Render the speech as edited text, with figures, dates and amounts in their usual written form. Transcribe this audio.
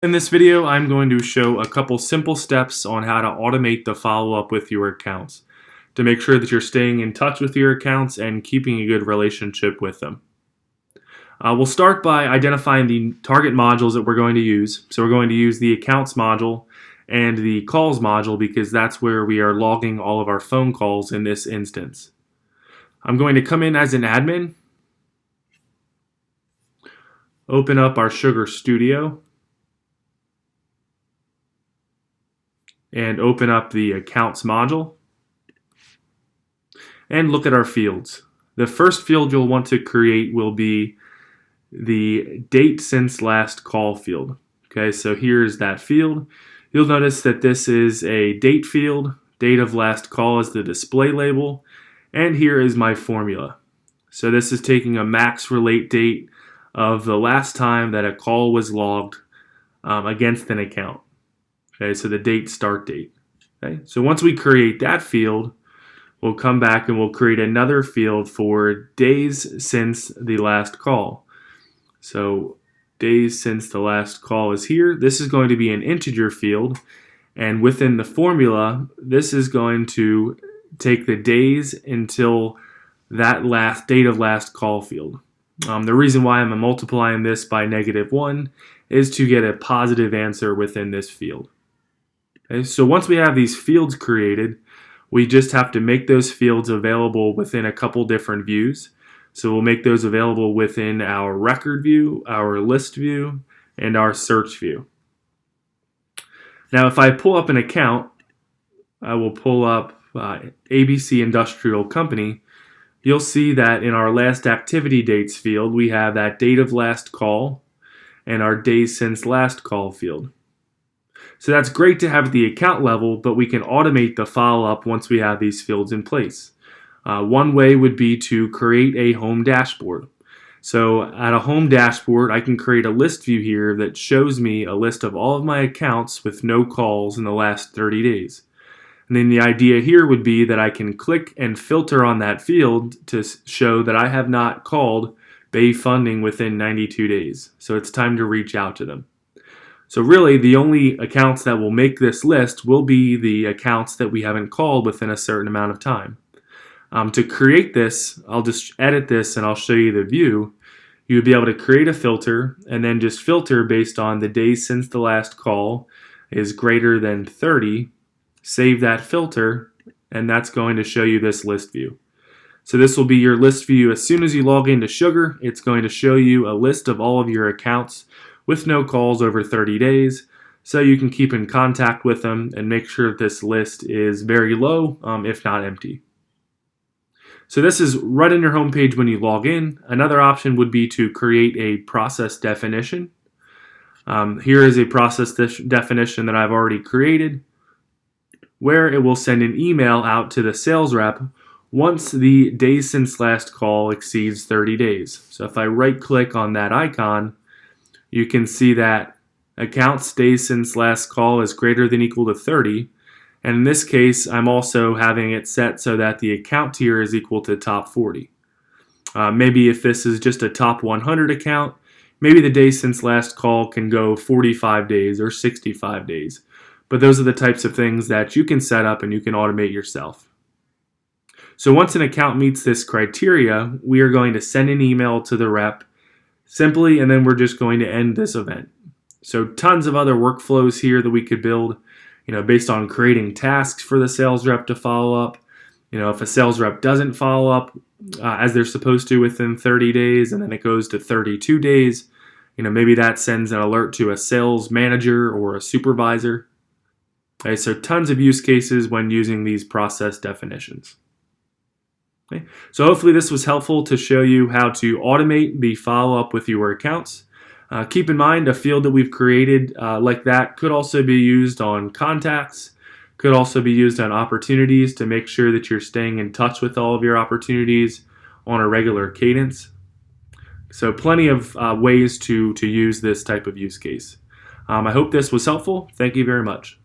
In this video, I'm going to show a couple simple steps on how to automate the follow-up with your accounts to make sure that you're staying in touch with your accounts and keeping a good relationship with them. We'll start by identifying the target modules that we're going to use. So we're going to use the accounts module and the calls module because that's where we are logging all of our phone calls in this instance. I'm going to come in as an admin, open up our Sugar Studio, and open up the accounts module and look at our fields. The first field you'll want to create will be the date since last call field. Okay, so here's that field. You'll notice that this is a date field. Date of last call is the display label, and here is my formula. So this is taking a max relate date of the last time that a call was logged against an account. Okay, so the date start date. Okay, so once we create that field, we'll come back and we'll create another field for days since the last call. So days since the last call is here. This is going to be an integer field, and within the formula, this is going to take the days until that last date of last call field. The reason why I'm multiplying this by -1 is to get a positive answer within this field. Okay, so once we have these fields created, we just have to make those fields available within a couple different views. So we'll make those available within our record view, our list view, and our search view. Now if I pull up an account, I will pull up ABC Industrial Company. You'll see that in our last activity dates field, we have that date of last call and our days since last call field. So that's great to have at the account level, but we can automate the follow-up once we have these fields in place. One way would be to create a home dashboard. So at a home dashboard, I can create a list view here that shows me a list of all of my accounts with no calls in the last 30 days. And then the idea here would be that I can click and filter on that field to show that I have not called Bay Funding within 92 days. So it's time to reach out to them. So really, the only accounts that will make this list will be the accounts that we haven't called within a certain amount of time. To create this, I'll just edit this and I'll show you the view. You would be able to create a filter and then just filter based on the days since the last call is greater than 30. Save that filter, and that's going to show you this list view. So this will be your list view. As soon as you log into Sugar, it's going to show you a list of all of your accounts with no calls over 30 days, so you can keep in contact with them and make sure that this list is very low, if not empty. So this is right on your home page when you log in. Another option would be to create a process definition. Here is a process definition that I've already created, where it will send an email out to the sales rep once the days since last call exceeds 30 days. So if I right click on that icon, you can see that accounts days since last call is greater than equal to 30. And in this case, I'm also having it set so that the account tier is equal to top 40. Maybe if this is just a top 100 account, maybe the days since last call can go 45 days or 65 days. But those are the types of things that you can set up and you can automate yourself. So once an account meets this criteria, we are going to send an email to the rep simply, and then we're just going to end this event. So tons of other workflows here that we could build, based on creating tasks for the sales rep to follow up. If a sales rep doesn't follow up as they're supposed to within 30 days, and then it goes to 32 days, maybe that sends an alert to a sales manager or a supervisor. Okay, so tons of use cases when using these process definitions. Okay, so hopefully this was helpful to show you how to automate the follow-up with your accounts. Keep in mind a field that we've created like that could also be used on contacts, could also be used on opportunities to make sure that you're staying in touch with all of your opportunities on a regular cadence. So plenty of ways to use this type of use case. I hope this was helpful. Thank you very much.